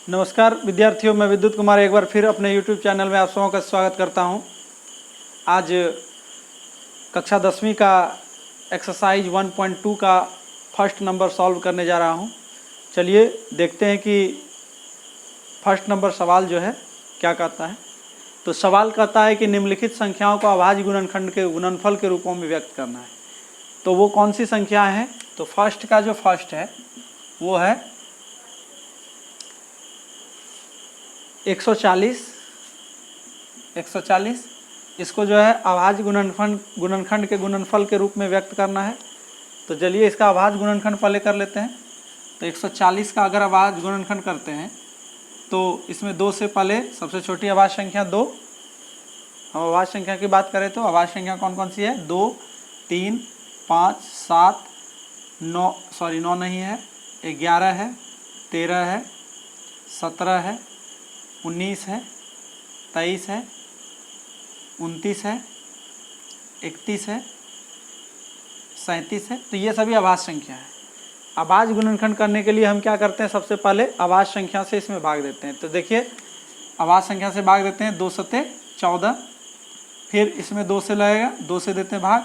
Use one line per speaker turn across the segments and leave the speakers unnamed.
नमस्कार विद्यार्थियों, मैं विद्युत कुमार एक बार फिर अपने YouTube चैनल में आप सबों का स्वागत करता हूं। आज कक्षा 10वीं का एक्सरसाइज 1.2 का फर्स्ट नंबर सॉल्व करने जा रहा हूं। चलिए देखते हैं कि फर्स्ट नंबर सवाल जो है क्या कहता है। तो सवाल कहता है कि निम्नलिखित संख्याओं को अभाज्य गुणनखंड के गुणनफल के रूपों में व्यक्त करना है। तो वो कौन सी संख्या है? तो फर्स्ट का जो फर्स्ट है वो है 140। इसको जो है अभाज्य गुणनखंड के गुणनफल के रूप में व्यक्त करना है। तो चलिए इसका अभाज्य गुणनखंड पहले कर लेते हैं। तो 140 का अगर अभाज्य गुणनखंड करते हैं तो इसमें 2 से पहले सबसे छोटी अभाज्य संख्या 2। हम अभाज्य संख्या की बात करें तो अभाज्य संख्या कौन कौन सी है? 2, 3, 5, 7, 9 नहीं है, 11 है, 13 है, 17 है, 19 है, 23 है, 29 है, 31 है, 37 है। तो ये सभी अभाज्य संख्या है। अभाज्य गुणनखंड करने के लिए हम क्या करते हैं? सबसे पहले अभाज्य संख्या से इसमें भाग देते हैं। तो देखिए अभाज्य संख्या से भाग देते हैं। 2 सते 14, फिर इसमें 2 से लगेगा, 2 से देते हैं भाग,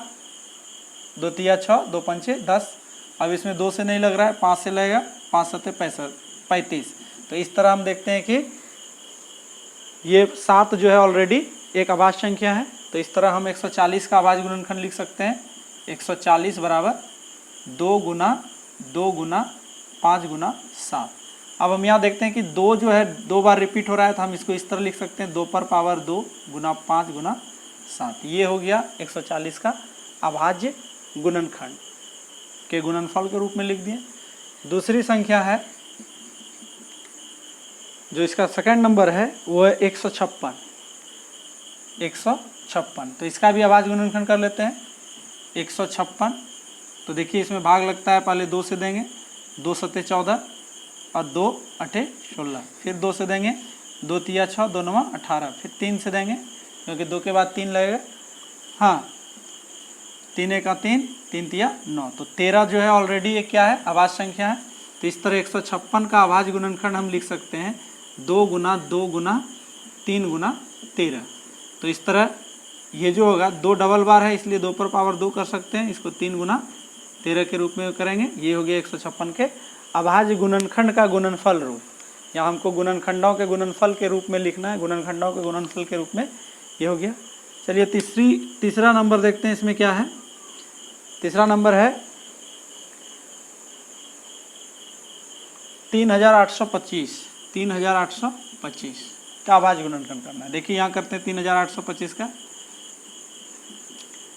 2 तिया 6, 2 पंचे 10। अब इसमें 2 से नहीं लग रहा है, 5 से लगेगा, 5 सते 35। तो इस तरह हम देखते हैं कि ये 7 जो है ऑलरेडी एक अभाज्य संख्या है। तो इस तरह हम 140 का अभाज्य गुणनखंड लिख सकते हैं। 140 बराबर 2 गुना 5 गुना 7। अब हम यहाँ देखते हैं कि 2 जो है 2 बार रिपीट हो रहा है, तो हम इसको इस तरह लिख सकते हैं 2 पर पावर 2 गुना 5 गुना 7। ये हो गया 140 का अभाज्य गुणनखंड के गुणनफल के रूप में लिख दिए। दूसरी संख्या है जो इसका सेकंड नंबर है वो है 156। तो इसका भी अभाज्य गुणनखंड कर लेते हैं। 156, तो देखिए इसमें भाग लगता है, पहले 2 से देंगे, 2 सते 14 और 2 अठे 16, फिर 2 से देंगे, 2 तिया 6, 2 नवा 18, फिर 3 से देंगे क्योंकि 2 के बाद 3 लगेगा। हाँ, 3 एका 3, 3 तिया 9। तो 13 जो है ऑलरेडी ये क्या है? अभाज्य संख्या है। तो इस तरह 156 का अभाज्य गुणनखंड हम लिख सकते हैं 2 गुना 3 गुना 13। तो इस तरह ये जो होगा 2 डबल बार है, इसलिए 2 पर पावर 2 कर सकते हैं, इसको 3 गुना 13 के रूप में करेंगे। ये हो गया 156 के अभाज्य गुणनखंड का गुणनफल रूप। यहाँ हमको गुणनखंडों के गुणनफल के रूप में लिखना है, गुणनखंडों के गुणनफल के रूप में ये हो गया। चलिए तीसरा नंबर देखते हैं, इसमें क्या है। तीसरा नंबर है 3825 का अभाज्य गुणनखंड करना है। देखिए यहाँ करते हैं 3825 का।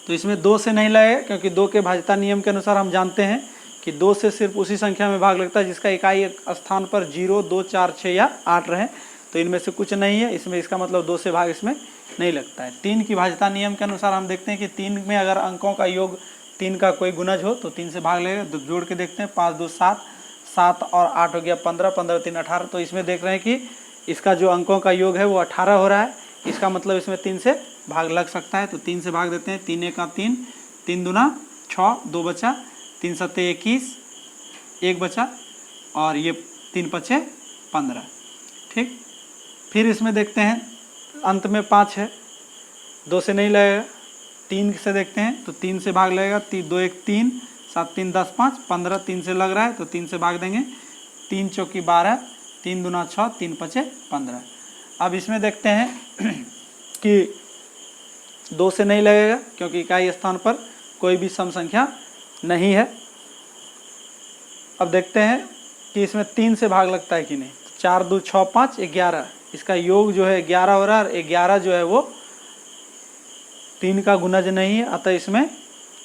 तो इसमें 2 से नहीं लगेगा क्योंकि 2 के भाज्यता नियम के अनुसार हम जानते हैं कि 2 से सिर्फ उसी संख्या में भाग लगता है जिसका इकाई स्थान पर 0, 2, 4, 6 या 8 रहे। तो इनमें से कुछ नहीं है, इसमें इसका मतलब 2 से भाग इसमें नहीं लगता है। 3 की भाज्यता नियम के अनुसार हम देखते हैं कि 3 में अगर अंकों का योग 3 का कोई गुणज हो तो 3 से भाग लगेगा। तो जोड़ के देखते हैं, 5 2 7, 7 और 8 हो गया 15, 15 3 18। तो इसमें देख रहे हैं कि इसका जो अंकों का योग है वो 18 हो रहा है। इसका मतलब इसमें 3 से भाग लग सकता है। तो 3 से भाग देते हैं। 3 एका 3, 3 दूना 6, 2 बचा, 3 सत्ते 21, 1 बचा, और ये 3 पचे 15। ठीक, फिर इसमें देखते हैं अंत में 5 है, 2 से नहीं लगेगा। 3 से देखते हैं तो 3 से भाग लगेगा। 2 1 3, 7 3 10 5, 15 3 से लग रहा है तो 3 से भाग देंगे। 3 चौकी 12, 3 दूना 6, 3 पचे 15। अब इसमें देखते हैं कि 2 से नहीं लगेगा क्योंकि इकाई स्थान पर कोई भी सम संख्या नहीं है। अब देखते हैं कि इसमें 3 से भाग लगता है कि नहीं। 4 2 6 5 11, इसका योग जो है 11 हो रहा है, और 11 जो है वो 3 का गुणज नहीं है, अतः इसमें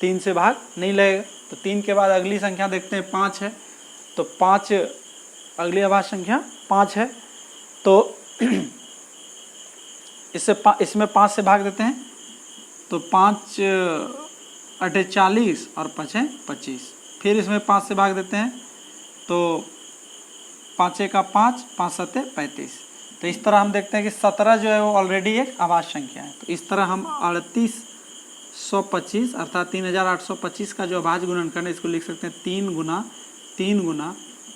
3 से भाग नहीं लगेगा। तो 3 के बाद अगली संख्या देखते हैं, 5 है। तो 5 अगली अभाज्य संख्या 5 है। तो इसमें 5 से भाग देते हैं। तो 5 अठे 40 और 5 है 25। फिर इसमें 5 से भाग देते हैं तो 5 का 5, 5 सत्ते 35। तो इस तरह हम देखते हैं कि 17 जो है वो ऑलरेडी एक अभाज्य संख्या है। तो इस तरह हम 3825 अर्थात 3825 का जो अभाज्य गुणनखंड है इसको लिख सकते हैं 3 गुना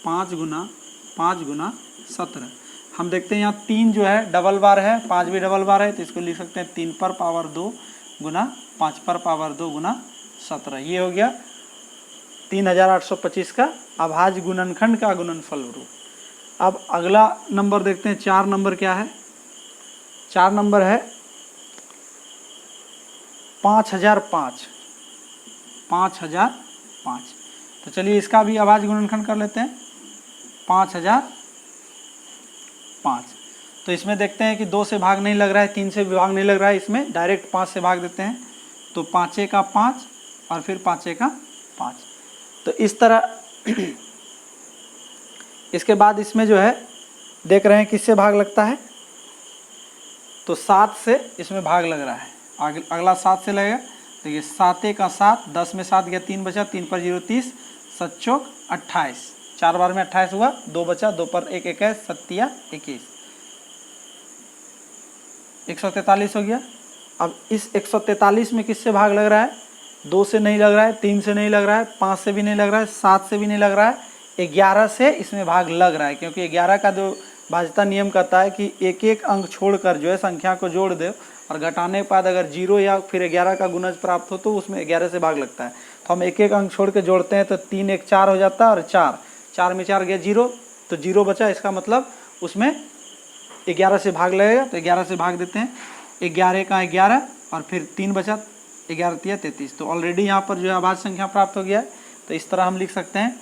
5 गुना 5 गुना 17। हम देखते हैं यहाँ 3 जो है डबल बार है, 5 भी डबल बार है, तो इसको लिख सकते हैं 3 पर पावर 2 गुना 5 पर पावर 2 गुना 17। ये हो गया 3825 का अभाज्य गुणनखंड का गुणनफल रूप। अब अगला नंबर देखते हैं, 4 नंबर क्या है। 4 नंबर है 5005। 5005। तो चलिए इसका भी अभाज्य गुणनखंड कर लेते हैं। 5005। तो इसमें देखते हैं कि 2 से भाग नहीं लग रहा है, 3 से भी भाग नहीं लग रहा है, इसमें डायरेक्ट 5 से भाग देते हैं। तो 5 का 5 और फिर 5 का 5। तो इस तरह इसके बाद इसमें जो है देख रहे हैं किससे भाग लगता है, तो 7 से इसमें भाग लग रहा है। अगला 7 से लगेगा। देखिए 7 का 7, 10 में 7 गया, 3 बचा, 3 पर 0 30, 7 चौक 28, 4 बार में 28 हुआ, 2 बचा, 2 पर 1 21, 7 21, 143 हो गया। अब इस 143 में किससे भाग लग रहा है, 2 से नहीं लग रहा है, 3 से नहीं लग रहा है, 5 से भी नहीं लग रहा है, 7 से भी नहीं लग रहा है, 11 से इसमें भाग लग रहा है। क्योंकि 11 का जो भाज्यता नियम कहता है कि एक एक अंक छोड़कर जो है संख्या को जोड़ दे और घटाने के बाद अगर 0 या फिर 11 का गुणज प्राप्त हो तो उसमें 11 से भाग लगता है। तो हम एक एक अंक छोड़ के जोड़ते हैं, तो 3 1 4 हो जाता है, और 4 में 4 गया 0, तो 0 बचा। इसका मतलब उसमें 11 से भाग लगेगा, तो 11 से भाग देते हैं। 11 का 11 और फिर 3 बचा, 11 3 33। तो ऑलरेडी यहाँ पर जो है अभाज्य संख्या प्राप्त हो गया है। तो इस तरह हम लिख सकते हैं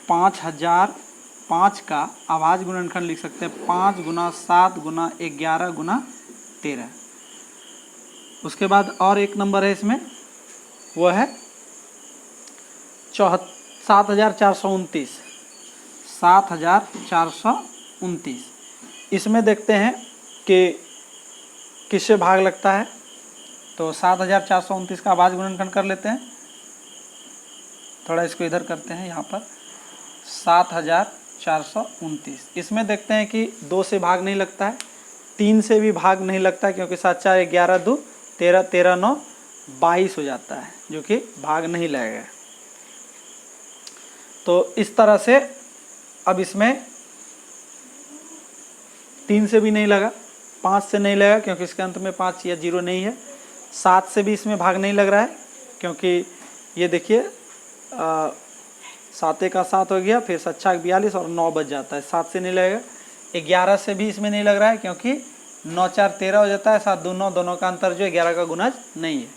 5005 का अभाज्य गुणनखंड लिख सकते हैं 5 गुना 7 गुना 11 गुना 13। उसके बाद और एक नंबर है इसमें, वो है 7429। 7429 इसमें देखते हैं कि किससे भाग लगता है। तो 7429 का अभाज्य गुणनखंड कर लेते हैं। थोड़ा इसको इधर करते हैं, यहाँ पर 7429। इसमें देखते हैं कि 2 से भाग नहीं लगता है, 3 से भी भाग नहीं लगता है, क्योंकि 7 4 11 2 13 13 9 22 हो जाता है, जो कि भाग नहीं लगेगा। तो इस तरह से अब इसमें 3 से भी नहीं लगा, 5 से नहीं लगा क्योंकि इसके अंत में 5 या 0 नहीं है, 7 से भी इसमें भाग नहीं लग रहा है, क्योंकि ये देखिए 7 का 7 हो गया, फिर 7 6 42 और 9 बच जाता है, 7 से नहीं लगेगा। 11 से भी इसमें नहीं लग रहा है, क्योंकि 9 4 13 हो जाता है, 7 2 9, दोनों का अंतर जो 11 का गुणज नहीं है।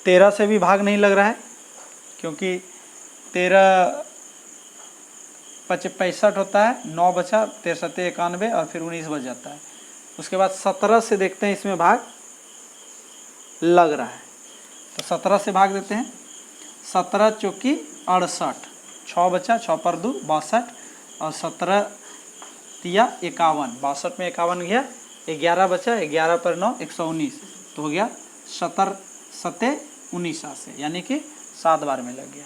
13 से भी भाग नहीं लग रहा है, क्योंकि 13 65 होता है, 9 बचा, 13 7 91 और फिर 19 बच जाता है। उसके बाद 17 से देखते हैं इसमें भाग लग रहा है, तो 17 से भाग देते हैं। 17 चौकी 68, 6 बचा, 6 पर 2 62 और 17 तिया 51, 62 में 51 गया, 11 बचा, 11 पर 9 119, तो हो गया 17 7 19 से, यानी कि 7 बार में लग गया।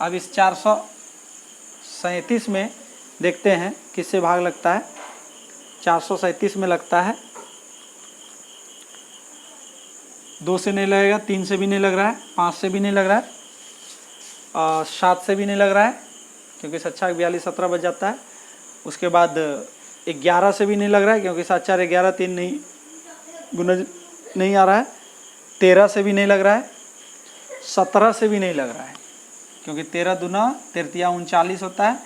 अब इस 437 में देखते हैं किससे भाग लगता है। 437 में लगता है, 2 से नहीं लगेगा, 3 से भी नहीं लग रहा है, 5 से भी नहीं लग रहा है, 7 से भी नहीं लग रहा है, क्योंकि 7 6 42 17 बच जाता है। उसके बाद 11 से भी नहीं लग रहा है, क्योंकि 7 4 11 3 नहीं गुणज नहीं आ रहा है। 13 से भी नहीं लग रहा है, 17 से भी नहीं लग रहा है, क्योंकि 13 दूना 13 39 होता है,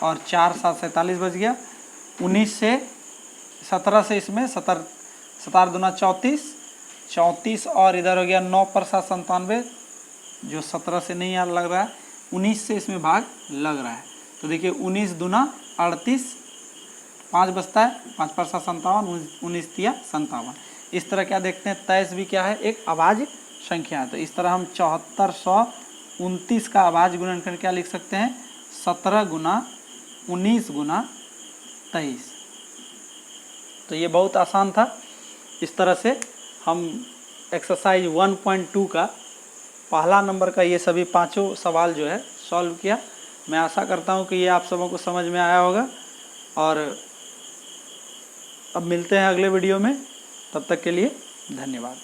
और 4 7 47 बच गया। 19 से 17 से इसमें 17 दूना 34 और इधर हो गया 9 पर 7 97, जो 17 से नहीं लग रहा है। 19 से इसमें भाग लग रहा है, तो देखिए 19 दूना 38, 5 बचता है, 5 पर 7 57, 19 तिया 57। इस तरह क्या देखते हैं, 23 भी क्या है, एक अभाज्य संख्या है। तो इस तरह हम 7429 का अभाज्य गुणनखंड क्या लिख सकते हैं, 17 गुना 19 गुना 23। तो ये बहुत आसान था। इस तरह से हम एक्सरसाइज 1.2 का पहला नंबर का ये सभी 5 सवाल जो है सॉल्व किया। मैं आशा करता हूँ कि ये आप सबों को समझ में आया होगा, और अब मिलते हैं अगले वीडियो में। तब तक के लिए धन्यवाद।